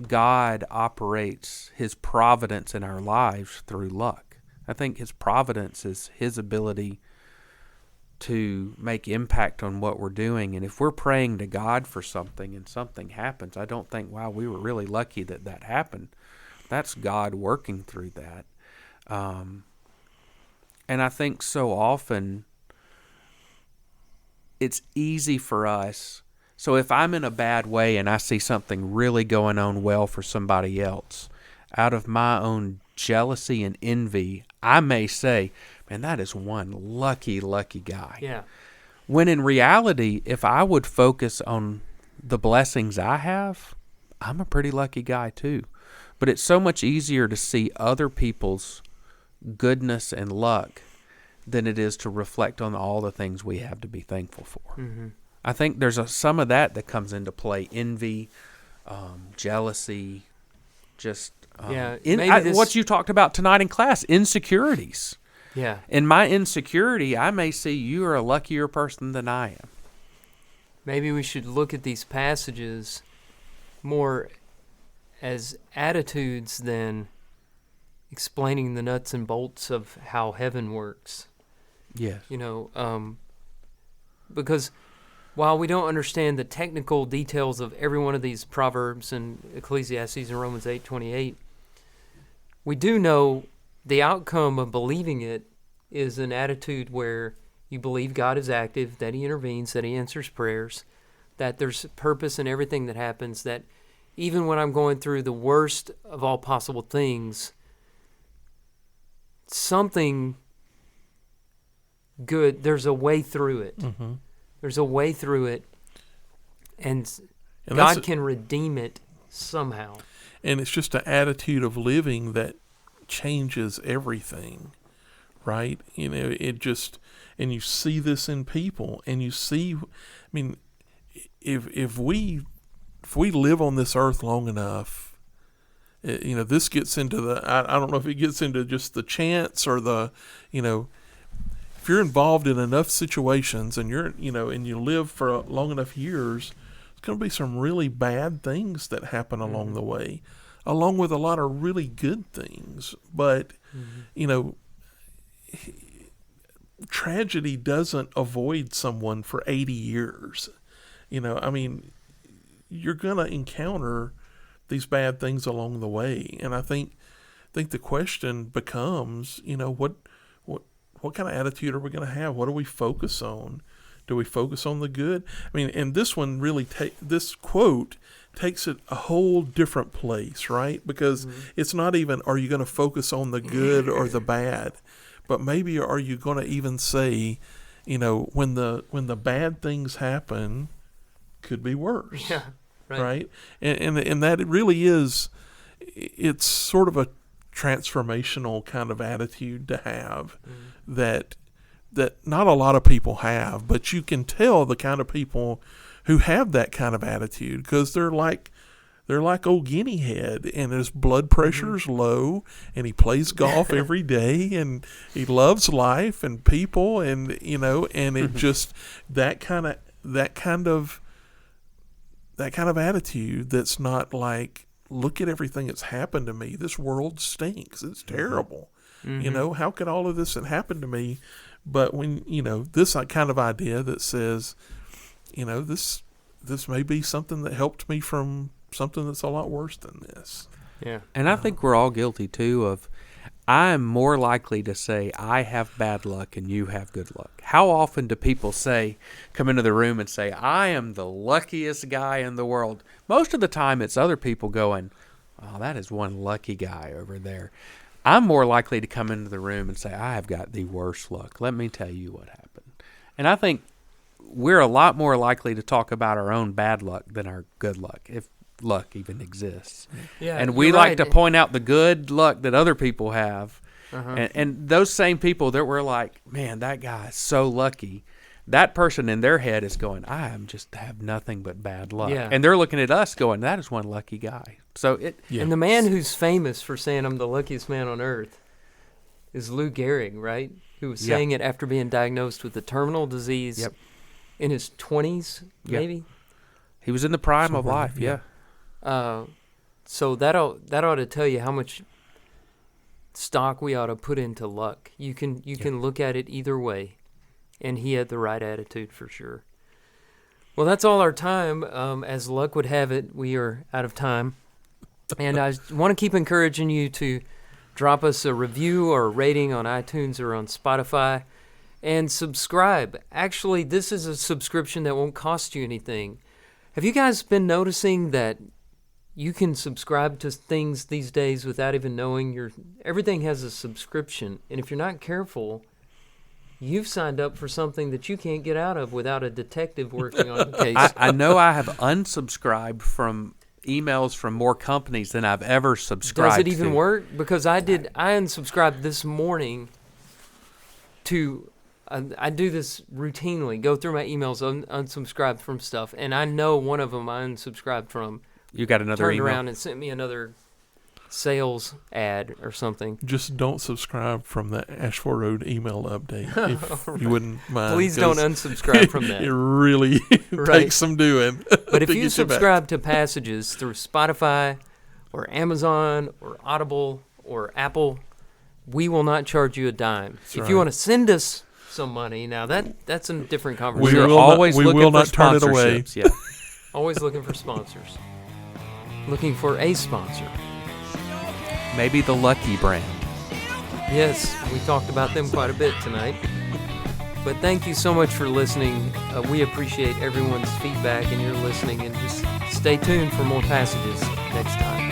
God operates His providence in our lives through luck. I think His providence is His ability to make impact on what we're doing. And if we're praying to God for something and something happens, I don't think, wow, we were really lucky that happened. That's God working through that. And I think so often it's easy for us. So if I'm in a bad way and I see something really going on well for somebody else, out of my own jealousy and envy, I may say, man, that is one lucky guy. Yeah. When in reality, if I would focus on the blessings I have, I'm a pretty lucky guy too. But it's so much easier to see other people's goodness and luck than it is to reflect on all the things we have to be thankful for. Mm-hmm. I think there's some of that comes into play: envy, jealousy, just what you talked about tonight in class, insecurities. Yeah. In my insecurity, I may see you are a luckier person than I am. Maybe we should look at these passages more as attitudes than explaining the nuts and bolts of how heaven works. Yes. You know, because while we don't understand the technical details of every one of these Proverbs and Ecclesiastes and Romans 8:28, we do know the outcome of believing it is an attitude where you believe God is active, that He intervenes, that He answers prayers, that there's purpose in everything that happens, that even when I'm going through the worst of all possible things, something good, there's a way through it. Mm-hmm. There's a way through it, and God can redeem it somehow. And it's just an attitude of living that changes everything, right? You know, it just, and you see this in people, and you see, I mean, if we live on this earth long enough, you know, this gets into the, I don't know if it gets into just the chance or the, you know, if you're involved in enough situations and you're, you know, and you live for long enough years, there's going to be some really bad things that happen along the way, along with a lot of really good things. But, you know, tragedy doesn't avoid someone for 80 years. You know, I mean, you're going to encounter these bad things along the way. And I think the question becomes, you know, what kind of attitude are we going to have? What do we focus on? Do we focus on the good? I mean, and this one really this quote takes it a whole different place, right? Because it's not even, are you going to focus on the good or the bad? But maybe are you going to even say, you know, when the bad things happen, could be worse. Yeah, right? And that it really is, it's sort of a transformational kind of attitude to have that not a lot of people have, but you can tell the kind of people who have that kind of attitude because they're like old Guinea Head, and his blood pressure's low, and he plays golf every day, and he loves life and people, and you know, and it just that kind of that kind of attitude that's not like, look at everything that's happened to me. This world stinks. It's terrible. Mm-hmm. How could all of this have happened to me? But when, this kind of idea that says, this may be something that helped me from something that's a lot worse than this. Yeah. And I think we're all guilty, too, of I'm more likely to say I have bad luck and you have good luck. How often do people come into the room and say, I am the luckiest guy in the world? Most of the time it's other people going, oh, that is one lucky guy over there. I'm more likely to come into the room and say, I have got the worst luck. Let me tell you what happened. And I think we're a lot more likely to talk about our own bad luck than our good luck, if luck even exists. Yeah, and we you're like right. to point out the good luck that other people have. Uh-huh. And those same people that were like, man, that guy is so lucky. That person in their head is going, I am just have nothing but bad luck. Yeah. And they're looking at us going, that is one lucky guy. So And the man who's famous for saying I'm the luckiest man on earth is Lou Gehrig, right? Who was saying it after being diagnosed with a terminal disease in his 20s, maybe? He was in the prime of life, So that ought to tell you how much stock we ought to put into luck. You can look at it either way, and he had the right attitude for sure. Well, that's all our time. As luck would have it, we are out of time. And I want to keep encouraging you to drop us a review or a rating on iTunes or on Spotify, and subscribe. Actually, this is a subscription that won't cost you anything. Have you guys been noticing that you can subscribe to things these days without even knowing everything has a subscription, and if you're not careful, you've signed up for something that you can't get out of without a detective working on the case. I know I have unsubscribed from emails from more companies than I've ever subscribed to. Does it even work? Because I unsubscribed this morning to... I do this routinely, go through my emails, unsubscribe from stuff, and I know one of them I unsubscribed from. You got another turned email? around and sent me another sales ad or something. Just don't subscribe from the Ashford Road email update, if you wouldn't mind. Please don't unsubscribe from that. It really takes some doing. But if to you get back. subscribe to Passages through Spotify or Amazon or Audible or Apple, we will not charge you a dime. That's if you right. want to send us some money, now that's a different We conversation. will always not- we looking will for not turn it away. sponsorships, Yeah. Always looking for sponsors. Looking for a sponsor. Maybe the Lucky brand. Yes, we talked about them quite a bit tonight. But thank you so much for listening. We appreciate everyone's feedback and your listening. And just stay tuned for more Passages next time.